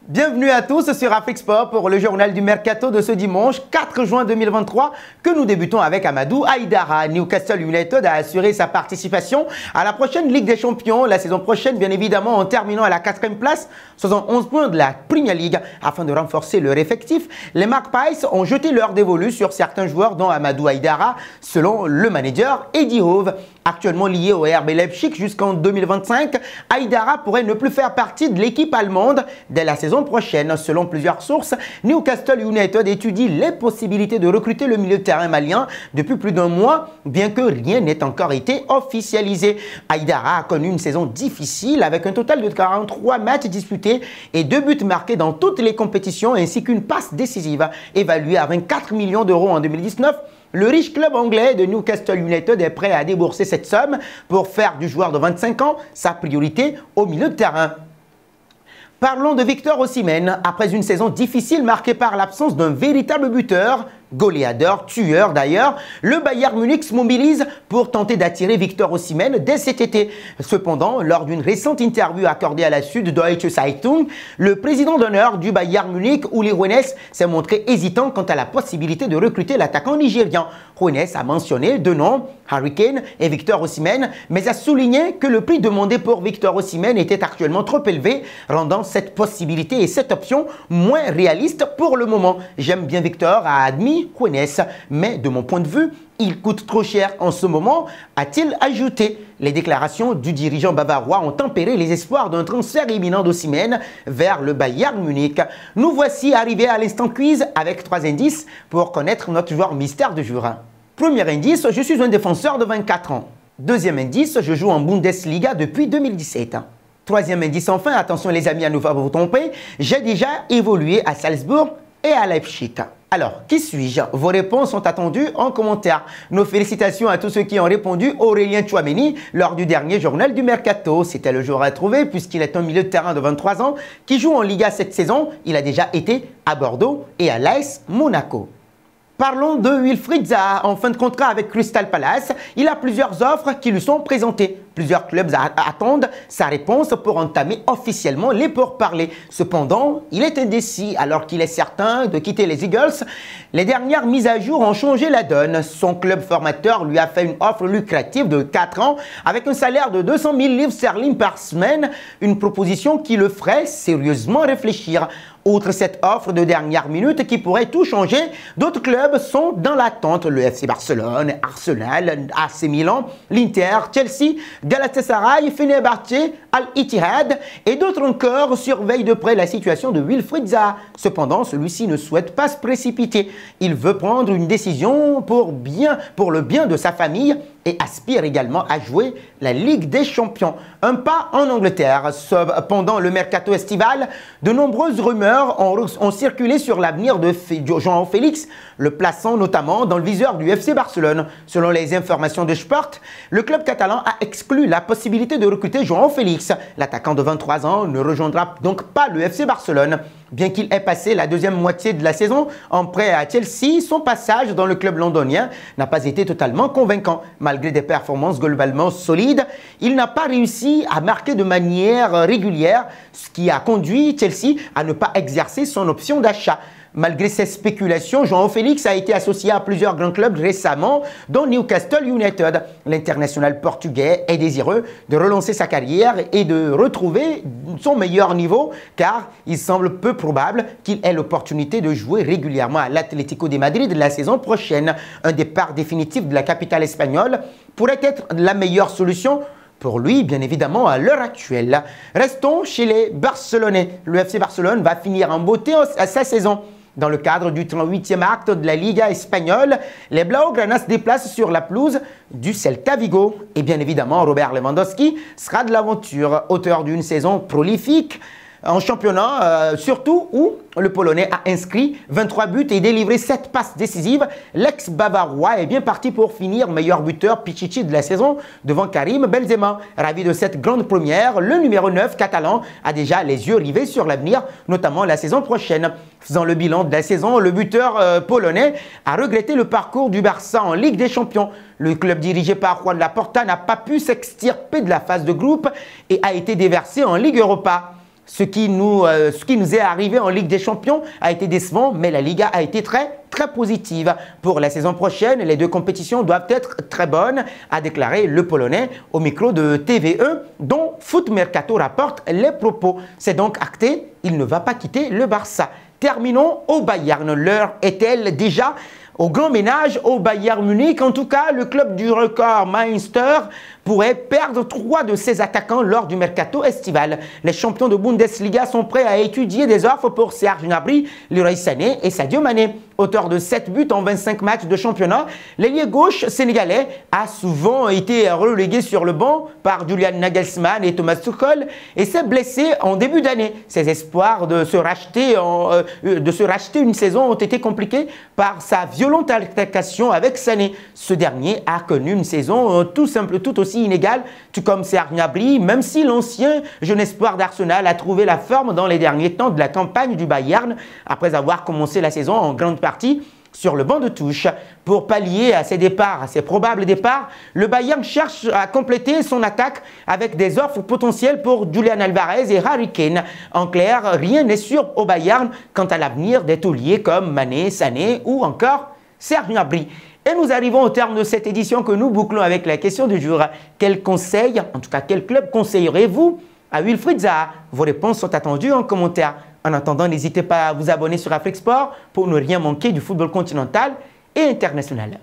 Bienvenue à tous sur Afrique Sport pour le journal du Mercato de ce dimanche 4 juin 2023 que nous débutons avec Amadou Haïdara. Newcastle United a assuré sa participation à la prochaine Ligue des Champions la saison prochaine, bien évidemment en terminant à la 4e place, 71 points de la Premier League. Afin de renforcer leur effectif, les Magpies ont jeté leur dévolu sur certains joueurs dont Amadou Haïdara, selon le manager Eddie Howe. Actuellement lié au RB Leipzig jusqu'en 2025, Haïdara pourrait ne plus faire partie de l'équipe allemande dès la saison prochaine. Selon plusieurs sources, Newcastle United étudie les possibilités de recruter le milieu de terrain malien depuis plus d'un mois, bien que rien n'ait encore été officialisé. Haïdara a connu une saison difficile avec un total de 43 matchs disputés et 2 buts marqués dans toutes les compétitions ainsi qu'une passe décisive évaluée à 24 millions d'euros en 2019. Le riche club anglais de Newcastle United est prêt à débourser cette somme pour faire du joueur de 25 ans sa priorité au milieu de terrain. Parlons de Victor Osimhen. Après une saison difficile marquée par l'absence d'un véritable buteur, goléador, tueur d'ailleurs, le Bayern Munich se mobilise pour tenter d'attirer Victor Osimhen dès cet été. Cependant, lors d'une récente interview accordée à la Süddeutsche Zeitung, le président d'honneur du Bayern Munich, Uli Hoeneß, s'est montré hésitant quant à la possibilité de recruter l'attaquant nigérian. Hoeneß a mentionné deux noms, Harry Kane et Victor Osimhen, mais a souligné que le prix demandé pour Victor Osimhen était actuellement trop élevé, rendant cette possibilité et cette option moins réaliste pour le moment. J'aime bien Victor, a admis Hoeneß, mais de mon point de vue, il coûte trop cher en ce moment, a-t-il ajouté. Les déclarations du dirigeant bavarois ont tempéré les espoirs d'un transfert imminent d'Osimhen vers le Bayern Munich. Nous voici arrivés à l'instant quiz avec 3 indices pour connaître notre joueur mystère du jour. Premier indice, je suis un défenseur de 24 ans. Deuxième indice, je joue en Bundesliga depuis 2017. Troisième indice enfin, attention les amis à ne pas vous tromper, j'ai déjà évolué à Salzbourg et à Leipzig. Alors, qui suis-je? Vos réponses sont attendues en commentaire. Nos félicitations à tous ceux qui ont répondu. Aurélien Chouameni lors du dernier journal du Mercato. C'était le joueur à trouver puisqu'il est un milieu de terrain de 23 ans qui joue en Liga cette saison. Il a déjà été à Bordeaux et à l'AS Monaco. Parlons de Wilfried Zaha. En fin de contrat avec Crystal Palace, il a plusieurs offres qui lui sont présentées. Plusieurs clubs attendent sa réponse pour entamer officiellement les pourparlers. Cependant, il est indécis alors qu'il est certain de quitter les Eagles. Les dernières mises à jour ont changé la donne. Son club formateur lui a fait une offre lucrative de 4 ans avec un salaire de 200 000 livres sterling par semaine. Une proposition qui le ferait sérieusement réfléchir. Outre cette offre de dernière minute qui pourrait tout changer, d'autres clubs sont dans l'attente. Le FC Barcelone, Arsenal, AC Milan, l'Inter, Chelsea, Galatasaray, Fenerbahçe, Al-Ittihad et d'autres encore surveillent de près la situation de Wilfried Zaha. Cependant, celui-ci ne souhaite pas se précipiter. Il veut prendre une décision pour le bien de sa famille et aspire également à jouer la Ligue des Champions. Un pas en Angleterre. Pendant le mercato estival, de nombreuses rumeurs ont circulé sur l'avenir de João Félix, le plaçant notamment dans le viseur du FC Barcelone. Selon les informations de Sport, le club catalan a exclu la possibilité de recruter João Félix. L'attaquant de 23 ans ne rejoindra donc pas le FC Barcelone. Bien qu'il ait passé la deuxième moitié de la saison en prêt à Chelsea, son passage dans le club londonien n'a pas été totalement convaincant. Malgré des performances globalement solides, il n'a pas réussi à marquer de manière régulière, ce qui a conduit Chelsea à ne pas exercer son option d'achat. Malgré ces spéculations, João Félix a été associé à plusieurs grands clubs récemment, dont Newcastle United. L'international portugais est désireux de relancer sa carrière et de retrouver son meilleur niveau, car il semble peu probable qu'il ait l'opportunité de jouer régulièrement à l'Atlético de Madrid la saison prochaine. Un départ définitif de la capitale espagnole pourrait être la meilleure solution pour lui, bien évidemment, à l'heure actuelle. Restons chez les Barcelonais. Le FC Barcelone va finir en beauté à sa saison. Dans le cadre du 38e acte de la Liga espagnole, les Blaugrana se déplacent sur la pelouse du Celta Vigo. Et bien évidemment, Robert Lewandowski sera de l'aventure, auteur d'une saison prolifique en championnat, surtout où le Polonais a inscrit 23 buts et délivré 7 passes décisives. L'ex-Bavarois est bien parti pour finir meilleur buteur Pichichi de la saison devant Karim Benzema. Ravi de cette grande première, le numéro 9 catalan a déjà les yeux rivés sur l'avenir, notamment la saison prochaine. Faisant le bilan de la saison, le buteur polonais a regretté le parcours du Barça en Ligue des Champions. Le club dirigé par Juan Laporta n'a pas pu s'extirper de la phase de groupe et a été déversé en Ligue Europa. ce qui nous est arrivé en Ligue des Champions a été décevant, mais la Liga a été très positive. Pour la saison prochaine, les deux compétitions doivent être très bonnes, a déclaré le Polonais au micro de TVE, dont Foot Mercato rapporte les propos. C'est donc acté, il ne va pas quitter le Barça. Terminons au Bayern. L'heure est-elle déjà au grand ménage au Bayern Munich? En tout cas, le club du record Münster pourrait perdre 3 de ses attaquants lors du mercato estival. Les champions de Bundesliga sont prêts à étudier des offres pour Serge Gnabry, Leroy Sané et Sadio Mané. Auteur de 7 buts en 25 matchs de championnat, l'ailier gauche sénégalais a souvent été relégué sur le banc par Julian Nagelsmann et Thomas Tuchel et s'est blessé en début d'année. Ses espoirs de se racheter une saison ont été compliqués par sa violente altercation avec Sané. Ce dernier a connu une saison tout aussi inégale, tout comme Serge Gnabry, même si l'ancien jeune espoir d'Arsenal a trouvé la forme dans les derniers temps de la campagne du Bayern, après avoir commencé la saison en grande partie sur le banc de touche. Pour pallier à ces probables départs, le Bayern cherche à compléter son attaque avec des offres potentielles pour Julian Alvarez et Harry Kane. En clair, rien n'est sûr au Bayern quant à l'avenir des tauliers comme Mané, Sané ou encore Serge Gnabry. Et nous arrivons au terme de cette édition que nous bouclons avec la question du jour. Quel conseil, en tout cas quel club conseillerez-vous à Wilfried Zaha? Vos réponses sont attendues en commentaire. En attendant, n'hésitez pas à vous abonner sur Afrique Sport pour ne rien manquer du football continental et international.